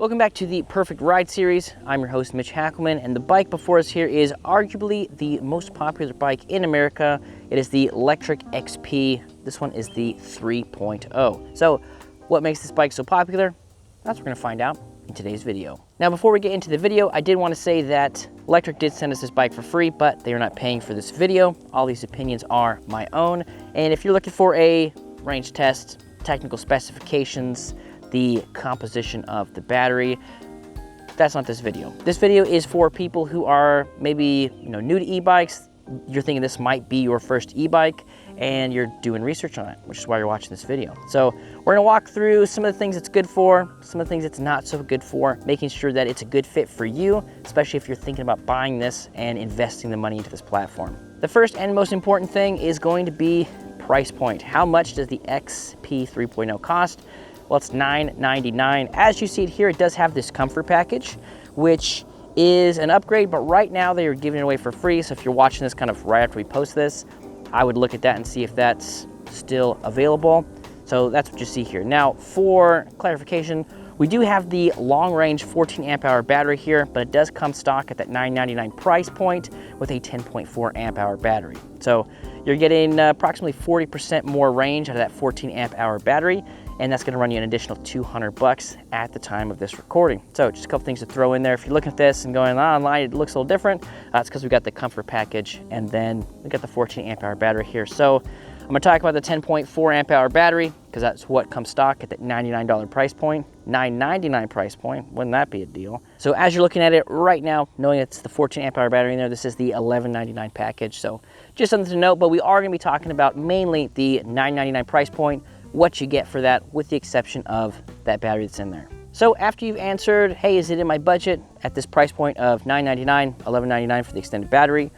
Welcome back to the Perfect Ride series. I'm your host, Mitch Hackelman, and the bike before us here is arguably the most popular bike in America. It is the Lectric XP. This one is the 3.0. So what makes this bike so popular? That's what we're gonna find out in today's video. Now, before we get into the video, I did want to say that Lectric did send us this bike for free, but they are not paying for this video. All these opinions are my own. And if you're looking for a range test, technical specifications, the composition of the battery, that's not this video. This video is for people who are maybe new to e-bikes. You're thinking this might be your first e-bike and you're doing research on it, which is why you're watching this video. So we're gonna walk through some of the things it's good for, some of the things it's not so good for, making sure that it's a good fit for you, especially if you're thinking about buying this and investing the money into this platform. The first and most important thing is going to be price point. How much does the XP 3.0 cost? Well, it's $9.99. As you see it here, it does have this comfort package, which is an upgrade, but right now they are giving it away for free. So if you're watching this kind of right after we post this, I would look at that and see if that's still available. So that's what you see here. Now, for clarification, we do have the long range 14 amp hour battery here, but it does come stock at that $9.99 price point with a 10.4 amp hour battery. So you're getting approximately 40% more range out of that 14 amp hour battery, and that's gonna run you an additional $200 at the time of this recording. So just a couple things to throw in there. If you're looking at this and going online, it looks a little different, that's because we got the comfort package and then we got the 14 amp hour battery here. So I'm gonna talk about the 10.4 amp hour battery because that's what comes stock at that $99 price point, $9.99 price point. Wouldn't that be a deal? So as you're looking at it right now, knowing it's the 14 amp hour battery in there, this is the $11.99 package. So just something to note, but we are gonna be talking about mainly the $9.99 price point, what you get for that, with the exception of that battery that's in there. So after you've answered, hey, is it in my budget at this price point of $9.99, $11.99 for the extended battery,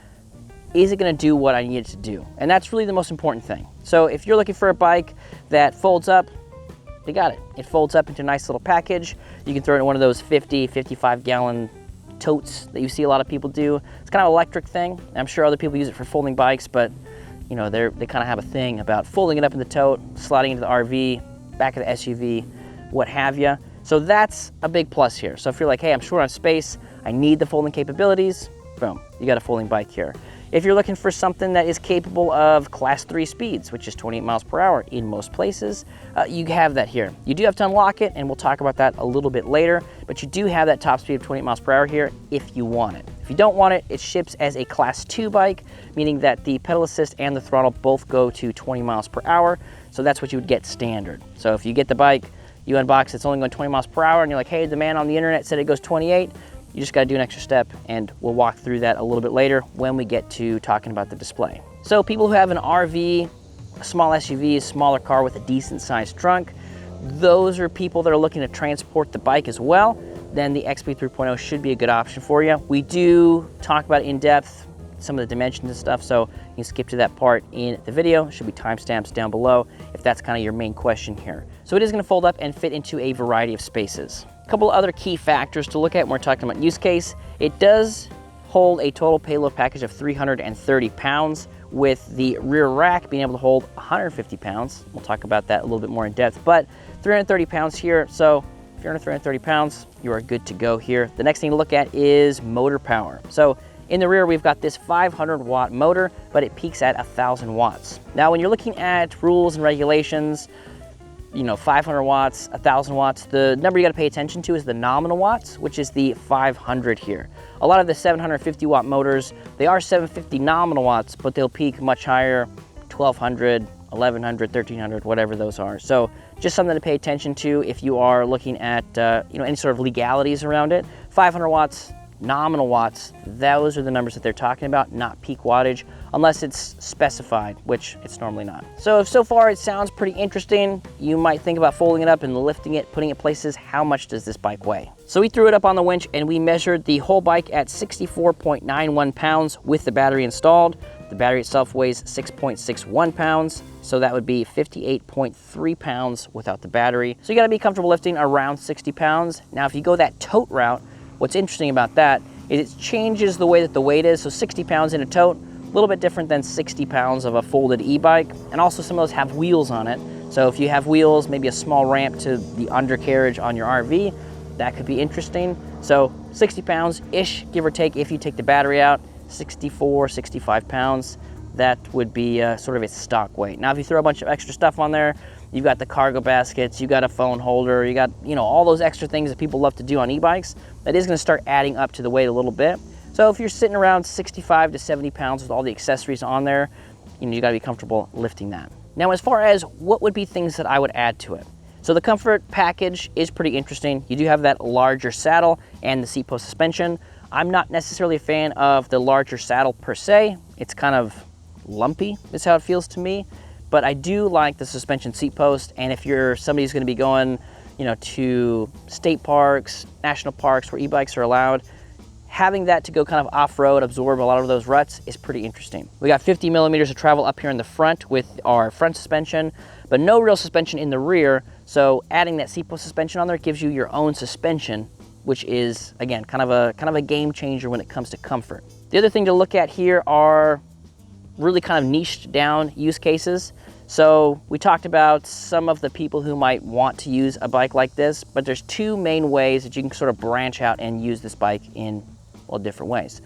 is it gonna do what I need it to do? And that's really the most important thing. So if you're looking for a bike that folds up, they got it. It folds up into a nice little package. You can throw it in one of those 50, 55 gallon totes that you see a lot of people do. It's kind of an electric thing. I'm sure other people use it for folding bikes, but they kind of have a thing about folding it up in the tote, sliding into the RV, back of the SUV, what have you. So that's a big plus here. So if you're like, hey, I'm short on space, I need the folding capabilities, boom, you got a folding bike here. If you're looking for something that is capable of class 3 speeds, which is 28 miles per hour in most places, you have that here. You do have to unlock it, and we'll talk about that a little bit later, but you do have that top speed of 28 miles per hour here if you want it. If you don't want it, it ships as a class 2 bike, meaning that the pedal assist and the throttle both go to 20 miles per hour, so that's what you would get standard. So if you get the bike, you unbox, it's only going 20 miles per hour, and you're like, hey, the man on the internet said it goes 28, you just gotta do an extra step, and we'll walk through that a little bit later when we get to talking about the display. So people who have an RV, a small SUV, a smaller car with a decent sized trunk, those are people that are looking to transport the bike as well, then the XP 3.0 should be a good option for you. We do talk about in depth some of the dimensions and stuff, so you can skip to that part in the video. There should be timestamps down below if that's kind of your main question here. So it is gonna fold up and fit into a variety of spaces. A couple of other key factors to look at when we're talking about use case. It does hold a total payload package of 330 pounds, with the rear rack being able to hold 150 pounds. We'll talk about that a little bit more in depth, but 330 pounds here. So if you're under 330 pounds, you are good to go here. The next thing to look at is motor power. So in the rear, we've got this 500 watt motor, but it peaks at 1,000 watts. Now, when you're looking at rules and regulations, 500 watts, 1,000 watts, the number you gotta pay attention to is the nominal watts, which is the 500 here. A lot of the 750 watt motors, they are 750 nominal watts, but they'll peak much higher, 1,200, 1,100, 1,300, whatever those are. So just something to pay attention to if you are looking at any sort of legalities around it. 500 watts, nominal watts, those are the numbers that they're talking about, not peak wattage, unless it's specified, which it's normally not. So if so far it sounds pretty interesting, you might think about folding it up and lifting it, putting it places. How much does this bike weigh? So we threw it up on the winch and we measured the whole bike at 64.91 pounds with the battery installed. The battery itself weighs 6.61 pounds, so that would be 58.3 pounds without the battery. So you gotta be comfortable lifting around 60 pounds. Now, if you go that tote route, what's interesting about that is it changes the way that the weight is. So 60 pounds in a tote, a little bit different than 60 pounds of a folded e-bike. And also some of those have wheels on it. So if you have wheels, maybe a small ramp to the undercarriage on your RV, that could be interesting. So 60 pounds-ish, give or take, if you take the battery out, 64, 65 pounds. That would be sort of its stock weight. Now, if you throw a bunch of extra stuff on there, you've got the cargo baskets, you got a phone holder, you got, you know, all those extra things that people love to do on e-bikes, that is gonna start adding up to the weight a little bit. So if you're sitting around 65 to 70 pounds with all the accessories on there, you know, you gotta be comfortable lifting that. Now, as far as what would be things that I would add to it. So the comfort package is pretty interesting. You do have that larger saddle and the seat post suspension. I'm not necessarily a fan of the larger saddle per se. It's kind of lumpy is how it feels to me, but I do like the suspension seat post. And if you're somebody who's going to be going, you know, to state parks, national parks where e-bikes are allowed, having that to go kind of off-road, absorb a lot of those ruts is pretty interesting. We got 50 millimeters of travel up here in the front with our front suspension, but no real suspension in the rear. So adding that seat post suspension on there gives you your own suspension, which is, again, kind of a game changer when it comes to comfort. The other thing to look at here are really kind of niched down use cases. So we talked about some of the people who might want to use a bike like this, but there's two main ways that you can sort of branch out and use this bike in, well, different ways.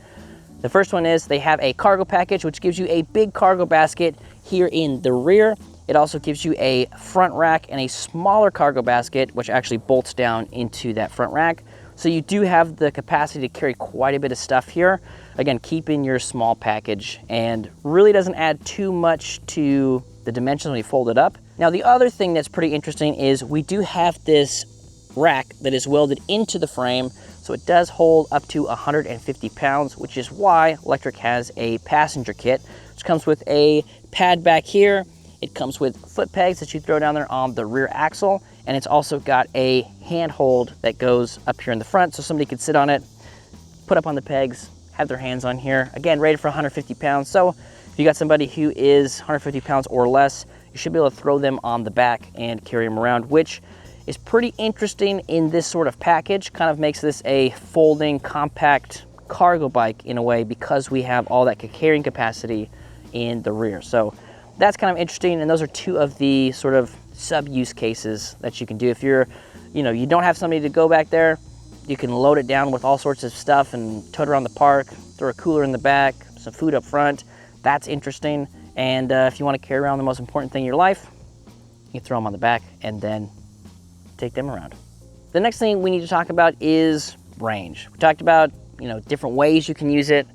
The first one is they have a cargo package, which gives you a big cargo basket here in the rear. It also gives you a front rack and a smaller cargo basket, which actually bolts down into that front rack. So you do have the capacity to carry quite a bit of stuff here. Again, keeping your small package, and really doesn't add too much to the dimensions when you fold it up. Now, the other thing that's pretty interesting is we do have this rack that is welded into the frame, so it does hold up to 150 pounds, which is why Lectric has a passenger kit, which comes with a pad back here. It comes with foot pegs that you throw down there on the rear axle, and it's also got a handhold that goes up here in the front, so somebody could sit on it, put up on the pegs, have their hands on here. Again, rated for 150 pounds. So if you got somebody who is 150 pounds or less, you should be able to throw them on the back and carry them around, which is pretty interesting in this sort of package. Kind of makes this a folding, compact cargo bike in a way, because we have all that carrying capacity in the rear. So that's kind of interesting, and those are two of the sort of sub-use cases that you can do. If you're, you know, you don't have somebody to go back there, you can load it down with all sorts of stuff and tote it around the park, throw a cooler in the back, some food up front. That's interesting. And if you want to carry around the most important thing in your life, you throw them on the back and then take them around. The next thing we need to talk about is range. We talked about, you know, different ways you can use it,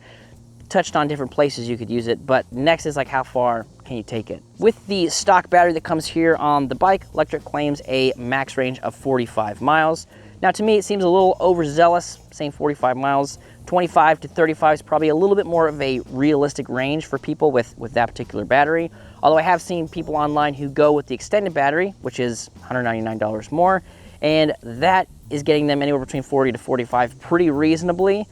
touched on different places you could use it, but next is like, how far can you take it? With the stock battery that comes here on the bike, Lectric claims a max range of 45 miles. Now, to me, it seems a little overzealous saying 45 miles. 25 to 35 is probably a little bit more of a realistic range for people with that particular battery. Although I have seen people online who go with the extended battery, which is $199 more, and that is getting them anywhere between 40 to 45 pretty reasonably.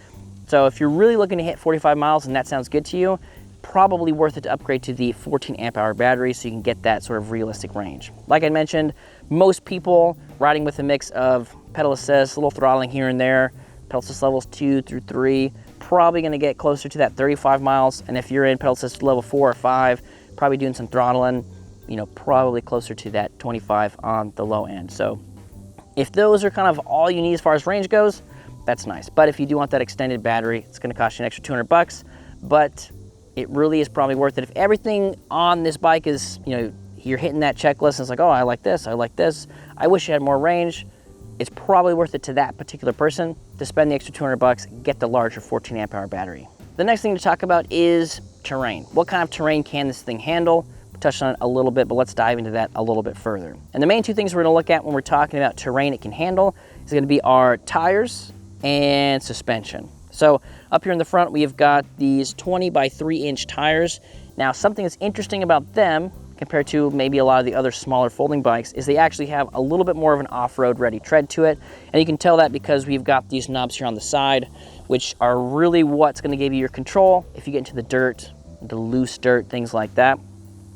So if you're really looking to hit 45 miles and that sounds good to you, probably worth it to upgrade to the 14 amp hour battery so you can get that sort of realistic range. Like I mentioned, most people riding with a mix of pedal assist, a little throttling here and there, pedal assist levels 2 through 3, probably gonna get closer to that 35 miles. And if you're in pedal assist level 4 or 5, probably doing some throttling, you know, probably closer to that 25 on the low end. So if those are kind of all you need as far as range goes, that's nice. But if you do want that extended battery, it's gonna cost you an extra 200 bucks, but it really is probably worth it. If everything on this bike is, you know, you're hitting that checklist and it's like, oh, I like this, I wish you had more range, it's probably worth it to that particular person to spend the extra 200 bucks, get the larger 14 amp hour battery. The next thing to talk about is terrain. What kind of terrain can this thing handle? We touched on it a little bit, but let's dive into that a little bit further. And the main two things we're gonna look at when we're talking about terrain it can handle is gonna be our tires and suspension. So up here in the front, we've got these 20 by 3-inch tires. Now, something that's interesting about them compared to maybe a lot of the other smaller folding bikes is they actually have a little bit more of an off-road ready tread to it. And you can tell that because we've got these knobs here on the side, which are really what's gonna give you your control if you get into the dirt, the loose dirt, things like that.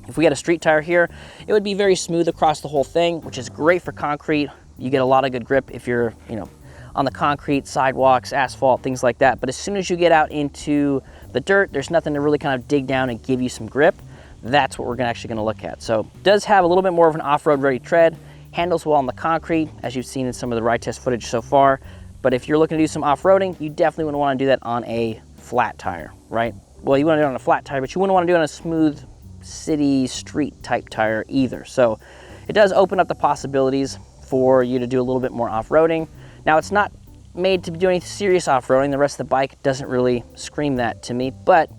If we had a street tire here, it would be very smooth across the whole thing, which is great for concrete. You get a lot of good grip if you're, you know, on the concrete, sidewalks, asphalt, things like that. But as soon as you get out into the dirt, there's nothing to really kind of dig down and give you some grip. That's what we're actually gonna look at. So it does have a little bit more of an off-road ready tread. handles well on the concrete, as you've seen in some of the ride test footage so far. But if you're looking to do some off-roading, you definitely wouldn't want to do that on a flat tire, right? Well, you want to do it on a flat tire, but you wouldn't want to do it on a smooth city street type tire either. So it does open up the possibilities for you to do a little bit more off-roading. Now, it's not made to do any serious off-roading. The rest of the bike doesn't really scream that to me, but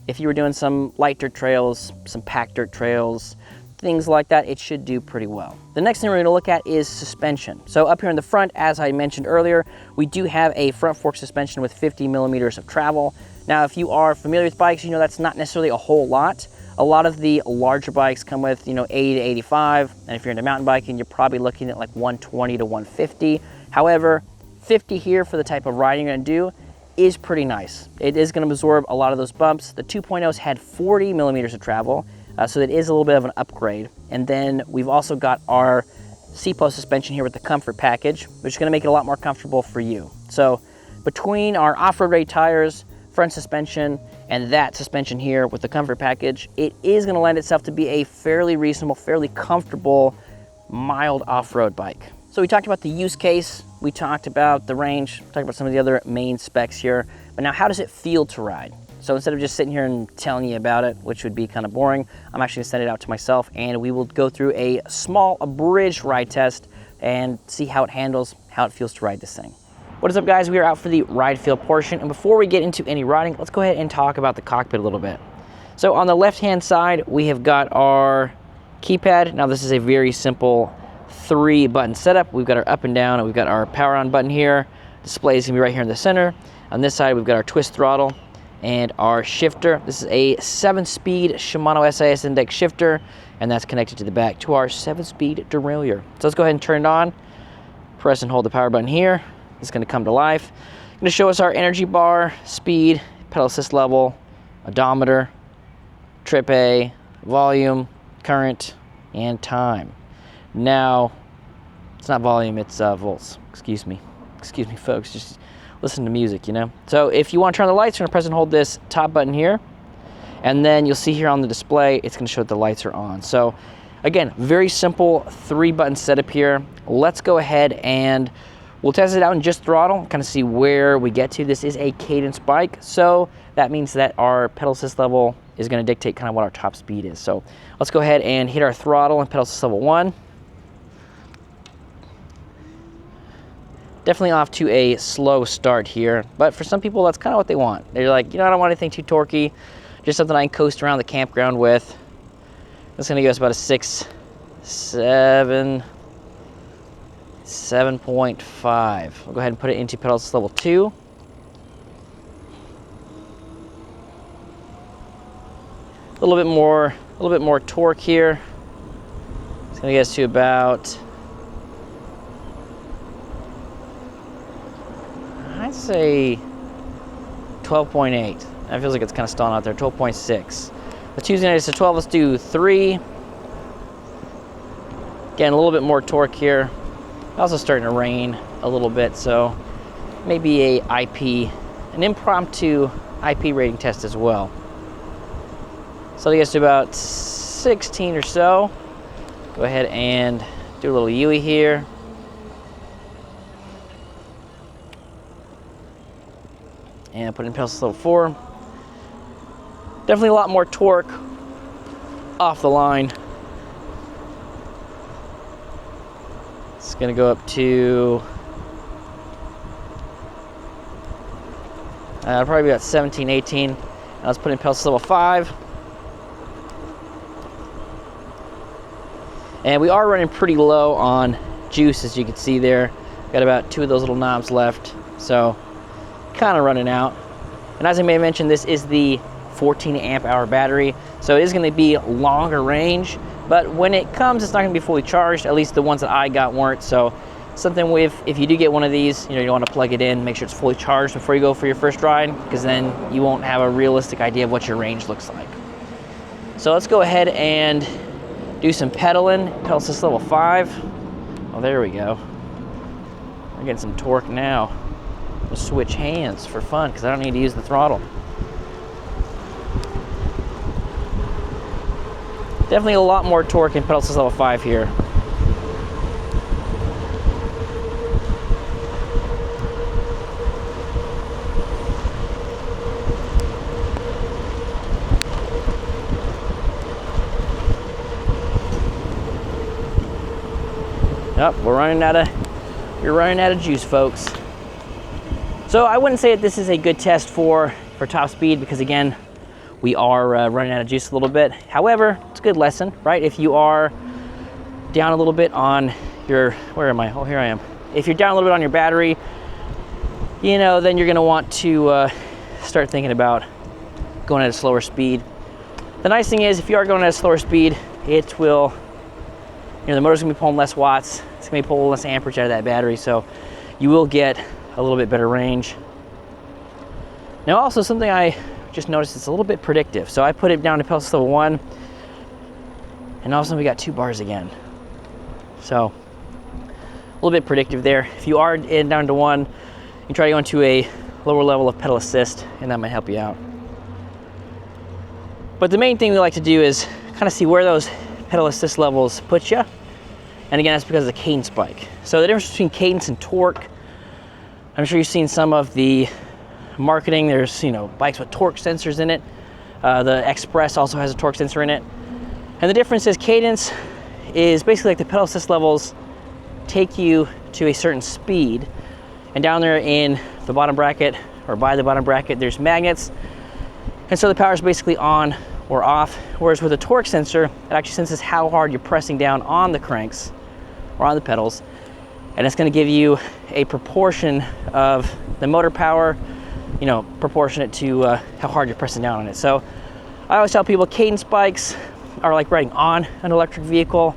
if you were doing some light dirt trails, some packed dirt trails, things like that, it should do pretty well. The next thing we're going to look at is suspension. So up here in the front, as I mentioned earlier, we do have a front fork suspension with 50 millimeters of travel. Now, if you are familiar with bikes, you know that's not necessarily a whole lot. A lot of the larger bikes come with, 80 to 85, and if you're into mountain biking, you're probably looking at like 120 to 150. However, 50 here for the type of riding you're going to do is pretty nice. It is going to absorb a lot of those bumps. The 2.0s had 40 millimeters of travel, so that is a little bit of an upgrade. And then we've also got our C-post suspension here with the comfort package, which is going to make it a lot more comfortable for you. So between our off-road ready tires, front suspension, and that suspension here with the comfort package, it is going to lend itself to be a fairly reasonable, fairly comfortable, mild off-road bike. So we talked about the use case, we talked about the range, talked about some of the other main specs here, but now how does it feel to ride? So instead of just sitting here and telling you about it, which would be kind of boring, I'm actually gonna send it out to myself and we will go through a small abridged ride test and see how it handles, how it feels to ride this thing. What is up, guys? We are out for the ride feel portion, and before we get into any riding, let's go ahead and talk about the cockpit a little bit. So on the left-hand side, we have got our keypad. Now this is a very simple 3-button setup. We've got our up and down, and we've got our power on button here. Display is gonna be right here in the center. On this side, we've got our twist throttle and our shifter. This is a 7-speed Shimano SIS index shifter, and that's connected to the back to our 7-speed derailleur. So let's go ahead and turn it on. Press and hold the power button here. It's gonna come to life. It's gonna show us our energy bar, speed, pedal assist level, odometer, trip A, volume, current, and time. Now, it's not volume, it's volts. Excuse me, folks, just listen to music, So if you want to turn on the lights, you're gonna press and hold this top button here, and then you'll see here on the display, it's gonna show that the lights are on. So again, very simple 3-button setup here. Let's go ahead and we'll test it out in just throttle, kind of see where we get to. This is a cadence bike, so that means that our pedal assist level is gonna dictate kind of what our top speed is. So let's go ahead and hit our throttle and pedal assist level 1. Definitely off to a slow start here, but for some people, that's kind of what they want. They're like, I don't want anything too torquey, just something I can coast around the campground with. That's gonna give us about a 7.5. We'll go ahead and put it into pedal assist level 2. A little bit more torque here. It's gonna get us to about, I'd say 12.8. That feels like it's kind of stalling out there. 12.6. The Tuesday night is to 12. Let's do 3. Again, a little bit more torque here. Also starting to rain a little bit, so maybe an impromptu IP rating test as well. So I guess to about 16 or so. Go ahead and do a little UE here. And put in pedal assist level 4. Definitely a lot more torque off the line. It's gonna go up to probably about 17, 18. Now let's put in pedal assist level 5. And we are running pretty low on juice, as you can see there. Got about 2 of those little knobs left, so kind of running out. And as I may have mentioned, this is the 14 amp hour battery, so it is going to be longer range, but when it comes, it's not going to be fully charged. At least the ones that I got weren't. So something with, if you do get one of these, you want to plug it in, make sure it's fully charged before you go for your first ride, because then you won't have a realistic idea of what your range looks like. So let's go ahead and do some pedaling. Pedal assist level 5. Oh, there we go. We're getting some torque now. We'll switch hands for fun, because I don't need to use the throttle. Definitely a lot more torque in pedal assist level 5 here. Oh, we're running out of juice, folks. So I wouldn't say that this is a good test for top speed because, again, we are running out of juice a little bit. However, it's a good lesson, right? If you are down a little bit on your, where am I? Oh, here I am. If you're down a little bit on your battery, you know, then you're gonna want to start thinking about going at a slower speed. The nice thing is, if you are going at a slower speed, it will, you know, the motor's gonna be pulling less watts, it's gonna be pulling less amperage out of that battery, so you will get a little bit better range. Now also something I just noticed, it's a little bit predictive. So I put it down to pedal level 1, and all of a sudden we got 2 bars again. So a little bit predictive there. If you are down to 1, you try to go into a lower level of pedal assist, and that might help you out. But the main thing we like to do is kind of see where those pedal assist levels put you. And again, that's because of the cadence bike. So the difference between cadence and torque, I'm sure you've seen some of the marketing. There's, you know, bikes with torque sensors in it. The Express also has a torque sensor in it. And the difference is cadence is basically like the pedal assist levels take you to a certain speed. And down there in the bottom bracket, or by the bottom bracket, there's magnets. And so the power is basically on or off. Whereas with a torque sensor, it actually senses how hard you're pressing down on the cranks or on the pedals. And it's going to give you a proportion of the motor power, you know, proportionate to how hard you're pressing down on it. So I always tell people cadence bikes are like riding on an electric vehicle,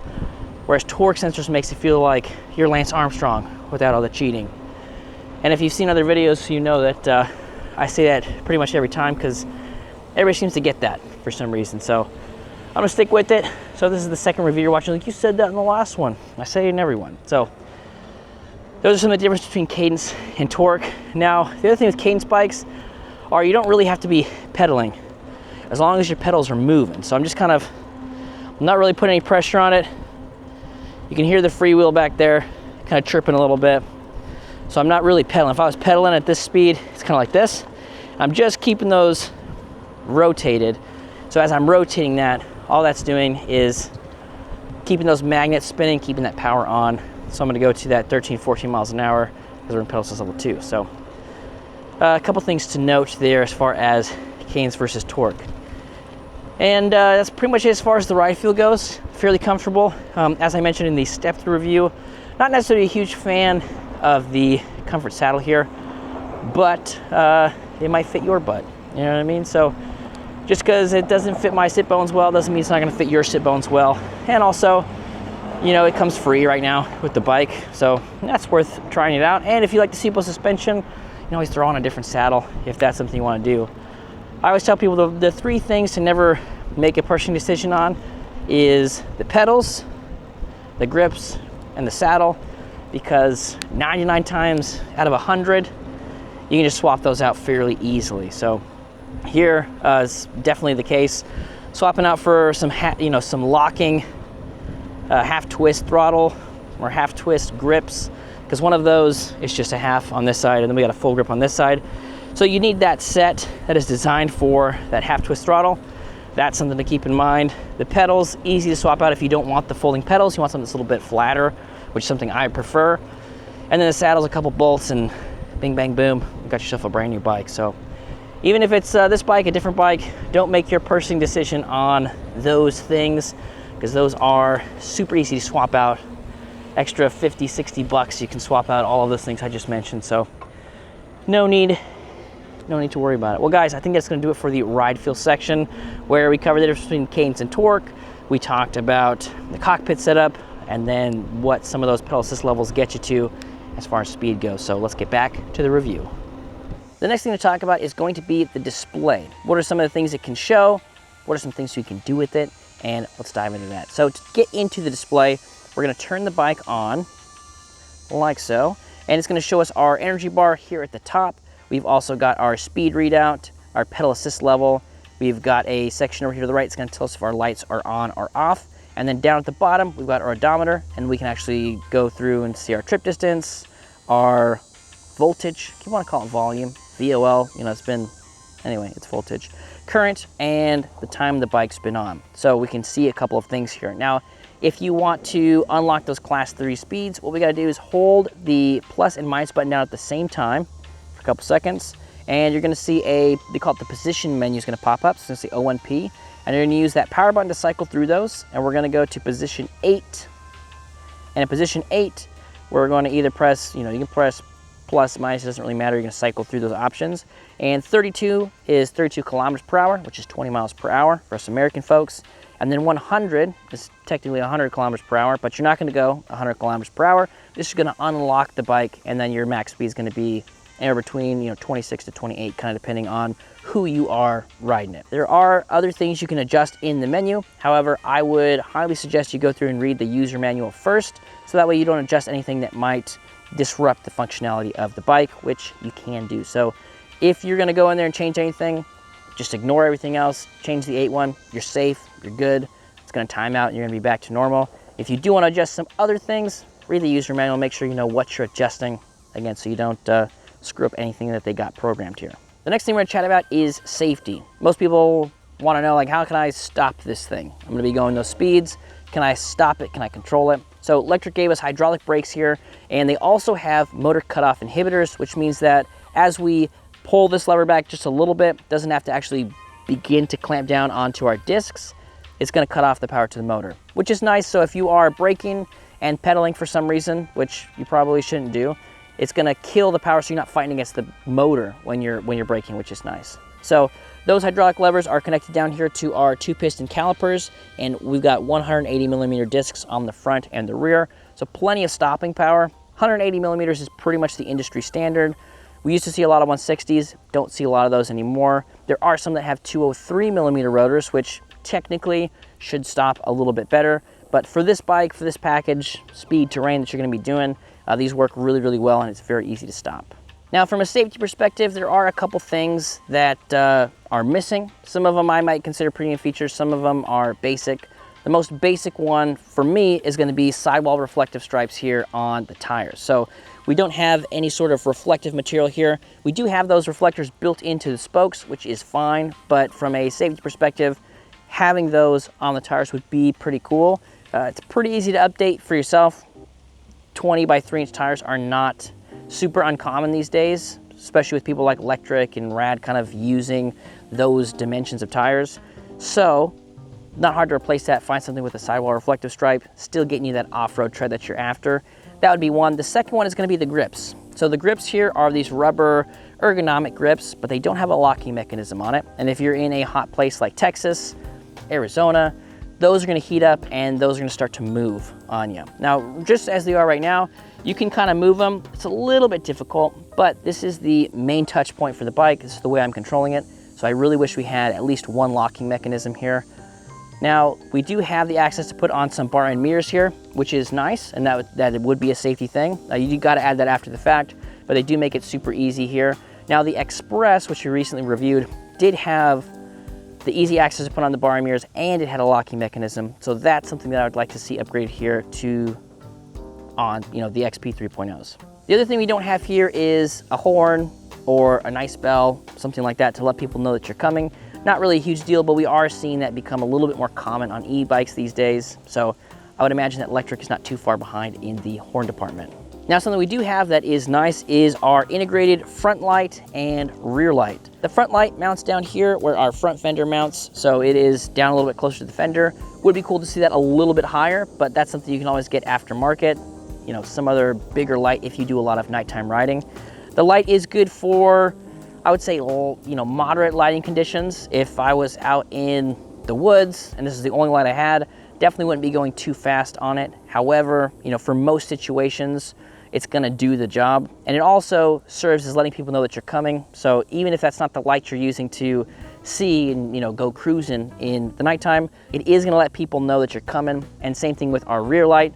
whereas torque sensors makes it feel like you're Lance Armstrong without all the cheating. And if you've seen other videos, you know that I say that pretty much every time because everybody seems to get that for some reason. So I'm gonna stick with it. So this is the second review you're watching. Like, you said that in the last one. I say it in every one. So those are some of the differences between cadence and torque. Now, the other thing with cadence bikes are you don't really have to be pedaling as long as your pedals are moving. So I'm just kind of, I'm not really putting any pressure on it. You can hear the freewheel back there kind of chirping a little bit. So I'm not really pedaling. If I was pedaling at this speed, it's kind of like this. I'm just keeping those rotated. So as I'm rotating that, all that's doing is keeping those magnets spinning, keeping that power on. So I'm going to go to that 13, 14 miles an hour because we're in pedal assist level 2. So a couple things to note there as far as cadence versus torque. And that's pretty much it as far as the ride feel goes. Fairly comfortable. As I mentioned in the step through review, not necessarily a huge fan of the comfort saddle here, but it might fit your butt. You know what I mean? So just because it doesn't fit my sit bones well doesn't mean it's not going to fit your sit bones well. And also, you know, it comes free right now with the bike, so that's worth trying it out. And if you like the seatbelt suspension, you can always throw on a different saddle if that's something you want to do. I always tell people the 3 things to never make a purchasing decision on is the pedals, the grips, and the saddle, because 99 times out of 100, you can just swap those out fairly easily. So here is definitely the case. Swapping out for some, some locking half twist throttle or half twist grips, because one of those is just a half on this side and then we got a full grip on this side. So you need that set that is designed for that half twist throttle. That's something to keep in mind. The pedals, easy to swap out if you don't want the folding pedals. You want something that's a little bit flatter, which is something I prefer. And then the saddle's a couple bolts and bing, bang, boom, you got yourself a brand new bike. So even if it's this bike, a different bike, don't make your purchasing decision on those things, because those are super easy to swap out. Extra 50, 60 bucks, you can swap out all of those things I just mentioned. So no need to worry about it. Well guys, I think that's gonna do it for the ride feel section, where we covered the difference between cadence and torque. We talked about the cockpit setup and then what some of those pedal assist levels get you to as far as speed goes. So let's get back to the review. The next thing to talk about is going to be the display. What are some of the things it can show? What are some things you can do with it? And let's dive into that. So to get into the display, we're gonna turn the bike on like so, and it's gonna show us our energy bar here at the top. We've also got our speed readout, our pedal assist level. We've got a section over here to the right. It's gonna tell us if our lights are on or off. And then down at the bottom, we've got our odometer, and we can actually go through and see our trip distance, our voltage, if you wanna call it volume, VOL, anyway, it's voltage, current, and the time the bike's been on. So we can see a couple of things here. Now, If you want to unlock those class 3 speeds, what we gotta do is hold the plus and minus button down at the same time for a couple seconds, and you're gonna see they call it the position menu is gonna pop up. So it's gonna say O1P, and you're gonna use that power button to cycle through those, and we're gonna go to position 8. And in position 8, we're gonna either press, you can press plus, minus, it doesn't really matter. You're gonna cycle through those options. And 32 is 32 kilometers per hour, which is 20 miles per hour for us American folks. And then 100 is technically 100 kilometers per hour, but you're not gonna go 100 kilometers per hour. This is gonna unlock the bike, and then your max speed is gonna be anywhere between 26 to 28, kind of depending on who you are riding it. There are other things you can adjust in the menu. However, I would highly suggest you go through and read the user manual first, so that way you don't adjust anything that might disrupt the functionality of the bike, which you can do. So if you're gonna go in there and change anything, just ignore everything else, change the 8.1, you're safe, you're good. It's gonna time out and you're gonna be back to normal. If you do wanna adjust some other things, read the user manual, make sure you know what you're adjusting, again, so you don't screw up anything that they got programmed here. The next thing we're gonna chat about is safety. Most people wanna know, like, how can I stop this thing? I'm gonna be going those speeds. Can I stop it? Can I control it? So Lectric gave us hydraulic brakes here, and they also have motor cutoff inhibitors, which means that as we pull this lever back just a little bit, doesn't have to actually begin to clamp down onto our discs. It's gonna cut off the power to the motor, which is nice. So if you are braking and pedaling for some reason, which you probably shouldn't do, it's gonna kill the power, so you're not fighting against the motor when you're braking, which is nice. So those hydraulic levers are connected down here to our 2-piston calipers, and we've got 180 millimeter discs on the front and the rear, so plenty of stopping power. 180 millimeters is pretty much the industry standard. We used to see a lot of 160s, don't see a lot of those anymore. There are some that have 203 millimeter rotors, which technically should stop a little bit better, but for this bike, for this package, speed, terrain that you're gonna be doing, these work really, really well, and it's very easy to stop. Now, from a safety perspective, there are a couple things that are missing. Some of them I might consider premium features, some of them are basic. The most basic one for me is gonna be sidewall reflective stripes here on the tires. So we don't have any sort of reflective material here. We do have those reflectors built into the spokes, which is fine, but from a safety perspective, having those on the tires would be pretty cool. It's pretty easy to update for yourself. 20 by 3-inch tires are not super uncommon these days, especially with people like Lectric and Rad kind of using those dimensions of tires. So not hard to replace that. Find something with a sidewall reflective stripe, still getting you that off-road tread that you're after. That would be one. The second one is going to be the grips. So the grips here are these rubber ergonomic grips, but they don't have a locking mechanism on it. And if you're in a hot place like Texas, Arizona, those are going to heat up and those are going to start to move on you. Now, just as they are right now, you can kind of move them. It's a little bit difficult, but this is the main touch point for the bike. This is the way I'm controlling it. So I really wish we had at least one locking mechanism here. Now, we do have the access to put on some bar end mirrors here, which is nice, and that would be a safety thing. You got to add that after the fact, but they do make it super easy here. Now, the Express, which we recently reviewed, did have the easy access to put on the bar end mirrors, and it had a locking mechanism. So that's something that I would like to see upgraded here to on the XP 3.0s. The other thing we don't have here is a horn or a nice bell, something like that to let people know that you're coming. Not really a huge deal, but we are seeing that become a little bit more common on e-bikes these days. So I would imagine that Lectric is not too far behind in the horn department. Now, something we do have that is nice is our integrated front light and rear light. The front light mounts down here where our front fender mounts, so it is down a little bit closer to the fender. Would be cool to see that a little bit higher, but that's something you can always get aftermarket. Some other bigger light if you do a lot of nighttime riding. The light is good for, I would say, moderate lighting conditions. If I was out in the woods and this is the only light I had, definitely wouldn't be going too fast on it. However, for most situations, it's gonna do the job. And it also serves as letting people know that you're coming. So even if that's not the light you're using to see and go cruising in the nighttime, it is gonna let people know that you're coming. And same thing with our rear light.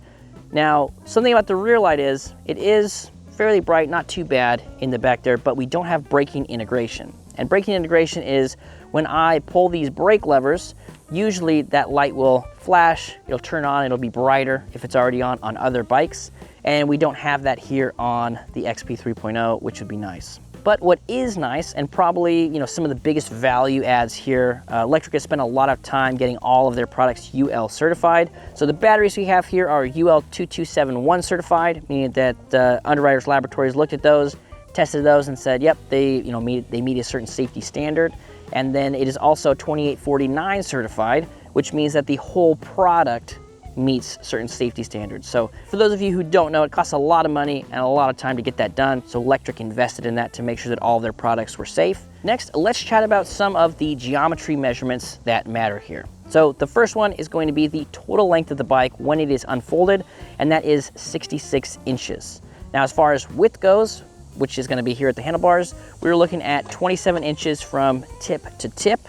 Now, something about the rear light is, it is fairly bright, not too bad in the back there, but we don't have braking integration. And braking integration is when I pull these brake levers, usually that light will flash, it'll turn on, it'll be brighter if it's already on other bikes. And we don't have that here on the XP 3.0, which would be nice. But what is nice, and probably, you know, some of the biggest value adds here, Lectric has spent a lot of time getting all of their products UL certified. So the batteries we have here are UL 2271 certified, meaning that Underwriters Laboratories looked at those, tested those, and said, yep, they meet a certain safety standard. And then it is also 2849 certified, which means that the whole product meets certain safety standards. So for those of you who don't know, it costs a lot of money and a lot of time to get that done. So Lectric invested in that to make sure that all of their products were safe. Next, let's chat about some of the geometry measurements that matter here. So the first one is going to be the total length of the bike when it is unfolded, and that is 66 inches. Now, as far as width goes, which is going to be here at the handlebars, we're looking at 27 inches from tip to tip,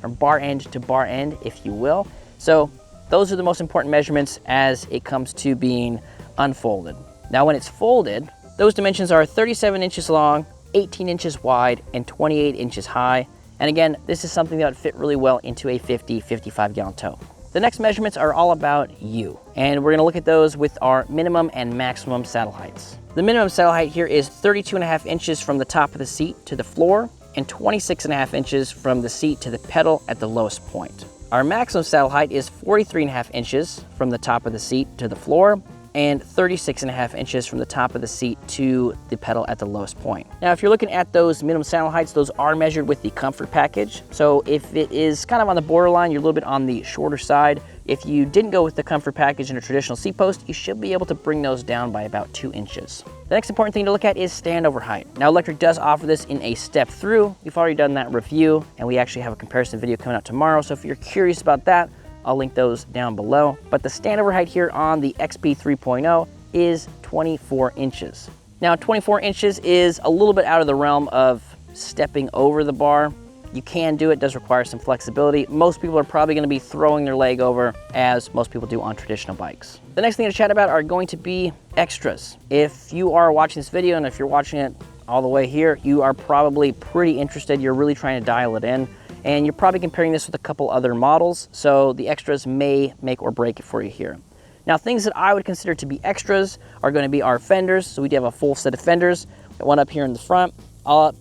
from bar end to bar end, if you will. So those are the most important measurements as it comes to being unfolded. Now, when it's folded, those dimensions are 37 inches long, 18 inches wide, and 28 inches high. And again, this is something that would fit really well into a 55 gallon tow. The next measurements are all about you, and we're gonna look at those with our minimum and maximum saddle heights. The minimum saddle height here is 32.5 inches from the top of the seat to the floor, and 26.5 inches from the seat to the pedal at the lowest point. Our maximum saddle height is 43.5 inches from the top of the seat to the floor, and 36.5 inches from the top of the seat to the pedal at the lowest point. Now, if you're looking at those minimum saddle heights, those are measured with the comfort package. So if it is kind of on the borderline, you're a little bit on the shorter side. If you didn't go with the comfort package in a traditional seat post, you should be able to bring those down by about 2 inches. The next important thing to look at is standover height. Now, Lectric does offer this in a step through. We've already done that review, and we actually have a comparison video coming out tomorrow. So if you're curious about that, I'll link those down below. But the standover height here on the XP 3.0 is 24 inches. Now, 24 inches is a little bit out of the realm of stepping over the bar. You can do it, does require some flexibility. Most people are probably gonna be throwing their leg over, as most people do on traditional bikes. The next thing to chat about are going to be extras. If you are watching this video, and if you're watching it all the way here, you are probably pretty interested. You're really trying to dial it in, and you're probably comparing this with a couple other models, so the extras may make or break it for you here. Now, things that I would consider to be extras are going to be our fenders. So we do have a full set of fenders, one up here in the front.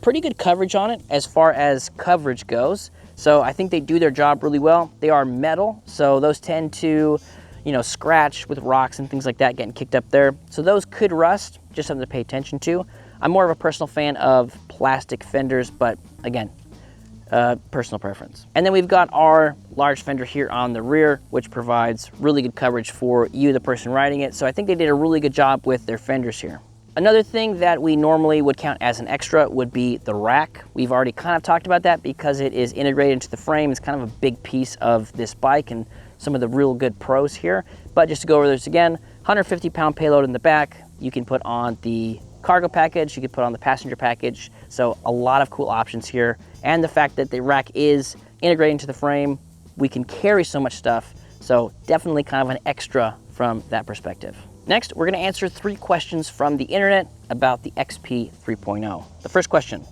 Pretty good coverage on it as far as coverage goes. So I think they do their job really well. They are metal, so those tend to, you know, scratch with rocks and things like that getting kicked up there. So those could rust, just something to pay attention to. I'm more of a personal fan of plastic fenders, but again, personal preference. And then we've got our large fender here on the rear, which provides really good coverage for you, the person riding it. So I think they did a really good job with their fenders here. Another thing that we normally would count as an extra would be the rack. We've already kind of talked about that because it is integrated into the frame. It's kind of a big piece of this bike and some of the real good pros here. But just to go over this again, 150-pound payload in the back. You can put on the cargo package, you can put on the passenger package. So a lot of cool options here. And the fact that the rack is integrated into the frame, we can carry so much stuff. So definitely kind of an extra from that perspective. Next, we're gonna answer 3 questions from the internet about the XP 3.0. The first question,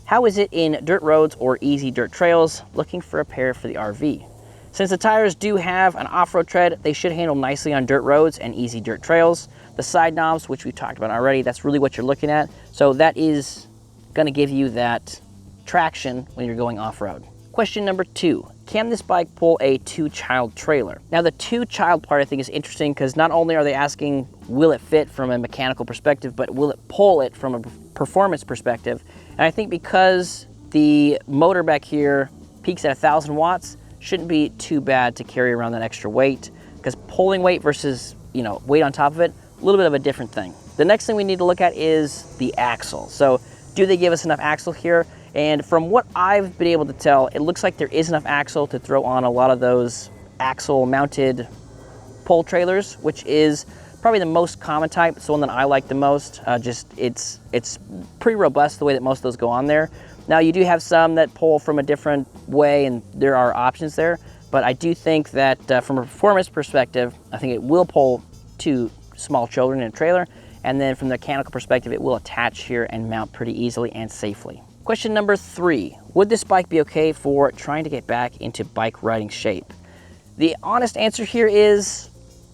how is it in dirt roads or easy dirt trails? Looking for a pair for the RV. Since the tires do have an off-road tread, they should handle nicely on dirt roads and easy dirt trails. The side knobs, which we talked about already, that's really what you're looking at. So that is gonna give you that traction when you're going off-road. Question number 2, can this bike pull a 2-child trailer? Now, the 2-child part I think is interesting because not only are they asking, will it fit from a mechanical perspective, but will it pull it from a performance perspective? And I think because the motor back here peaks at 1,000 watts, shouldn't be too bad to carry around that extra weight, because pulling weight versus, you know, weight on top of it, a little bit of a different thing. The next thing we need to look at is the axle. So do they give us enough axle here? And from what I've been able to tell, it looks like there is enough axle to throw on a lot of those axle mounted pull trailers, which is probably the most common type. It's the one that I like the most. It's pretty robust the way that most of those go on there. Now, you do have some that pull from a different way, and there are options there, but I do think that from a performance perspective, I think it will pull 2 small children in a trailer, and then from the mechanical perspective, it will attach here and mount pretty easily and safely. Question number 3, would this bike be okay for trying to get back into bike riding shape? The honest answer here is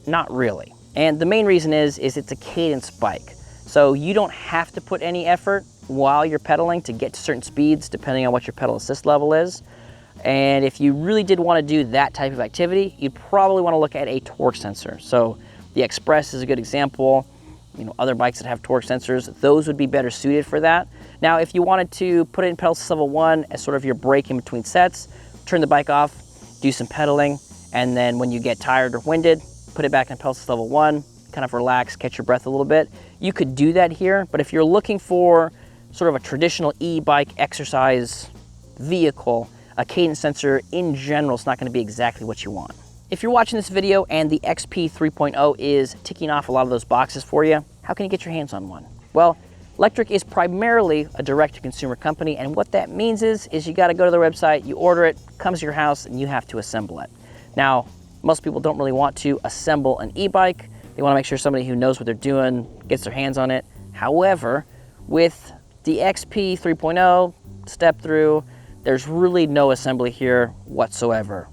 not really. And the main reason is it's a cadence bike. So you don't have to put any effort while you're pedaling to get to certain speeds, depending on what your pedal assist level is. And if you really did want to do that type of activity, you'd probably want to look at a torque sensor. So the Express is a good example. You know, other bikes that have torque sensors, those would be better suited for that. Now, if you wanted to put it in pedal assist level 1 as sort of your break in between sets, turn the bike off, do some pedaling, and then when you get tired or winded, put it back in pedal assist level 1, kind of relax, catch your breath a little bit. You could do that here, but if you're looking for sort of a traditional e-bike exercise vehicle, a cadence sensor in general is not going to be exactly what you want. If you're watching this video and the XP 3.0 is ticking off a lot of those boxes for you, how can you get your hands on one? Well, Lectric is primarily a direct-to-consumer company, and what that means is you got to go to their website, you order it, comes to your house, and you have to assemble it. Now, most people don't really want to assemble an e-bike. They want to make sure somebody who knows what they're doing gets their hands on it. However, with the XP 3.0 step through, there's really no assembly here whatsoever.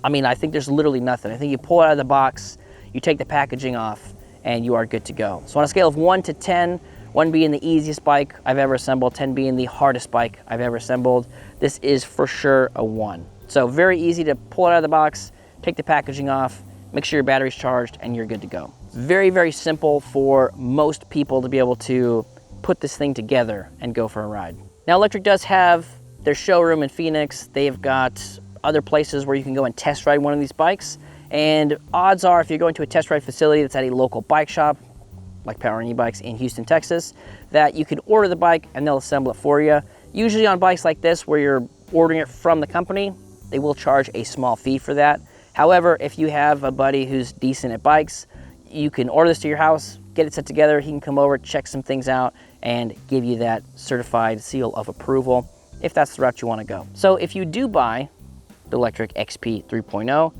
I mean, I think there's literally nothing. I think you pull it out of the box, you take the packaging off, and you are good to go. So on a scale of 1 to 10, 1 being the easiest bike I've ever assembled, 10 being the hardest bike I've ever assembled, this is for sure a 1. So very easy to pull it out of the box, take the packaging off, make sure your battery's charged, and you're good to go. Very, very simple for most people to be able to put this thing together and go for a ride. Now, Lectric does have their showroom in Phoenix. They've got other places where you can go and test ride one of these bikes. And odds are, if you're going to a test ride facility that's at a local bike shop, like Power and E-Bikes in Houston, Texas, that you can order the bike and they'll assemble it for you. Usually on bikes like this, where you're ordering it from the company, they will charge a small fee for that. However, if you have a buddy who's decent at bikes, you can order this to your house, get it set together, he can come over, check some things out, and give you that certified seal of approval if that's the route you want to go. So if you do buy the Lectric XP 3.0,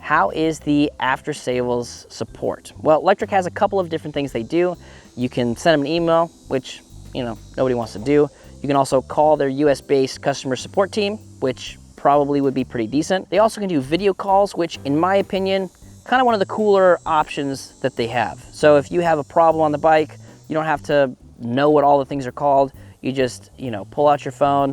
how is the after sales support? Well, Lectric has a couple of different things they do. You can send them an email, which, you know, nobody wants to do. You can also call their US-based customer support team, which probably would be pretty decent. They also can do video calls, which in my opinion, kind of one of the cooler options that they have. So if you have a problem on the bike, you don't have to know what all the things are called. You just, you know, pull out your phone,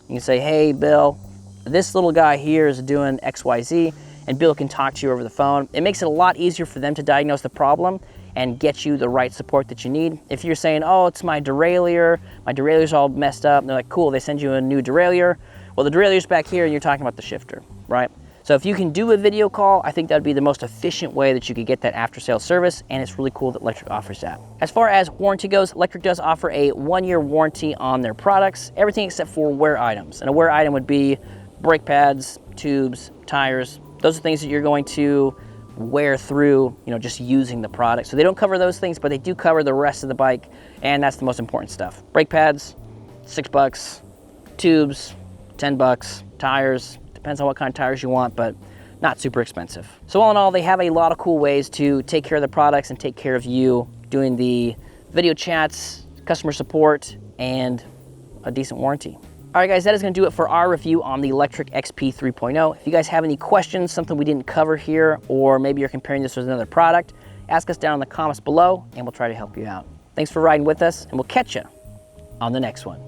you can say, hey, Bill, this little guy here is doing XYZ, and Bill can talk to you over the phone. It makes it a lot easier for them to diagnose the problem and get you the right support that you need. If you're saying, oh, it's my derailleur's all messed up, and they're like, cool, they send you a new derailleur. Well, the derailleur's back here and you're talking about the shifter, right? So if you can do a video call, I think that'd be the most efficient way that you could get that after sales service, and it's really cool that Lectric offers that. As far as warranty goes, Lectric does offer a 1-year warranty on their products, everything except for wear items. And a wear item would be brake pads, tubes, tires. Those are things that you're going to wear through, you know, just using the product. So they don't cover those things, but they do cover the rest of the bike, and that's the most important stuff. Brake pads, $6, tubes, $10, tires, depends on what kind of tires you want, but not super expensive. So all in all, they have a lot of cool ways to take care of the products and take care of you, doing the video chats, customer support, and a decent warranty. All right, guys, that is going to do it for our review on the Lectric XP 3.0. If you guys have any questions, something we didn't cover here, or maybe you're comparing this with another product, ask us down in the comments below, and we'll try to help you out. Thanks for riding with us, and we'll catch you on the next one.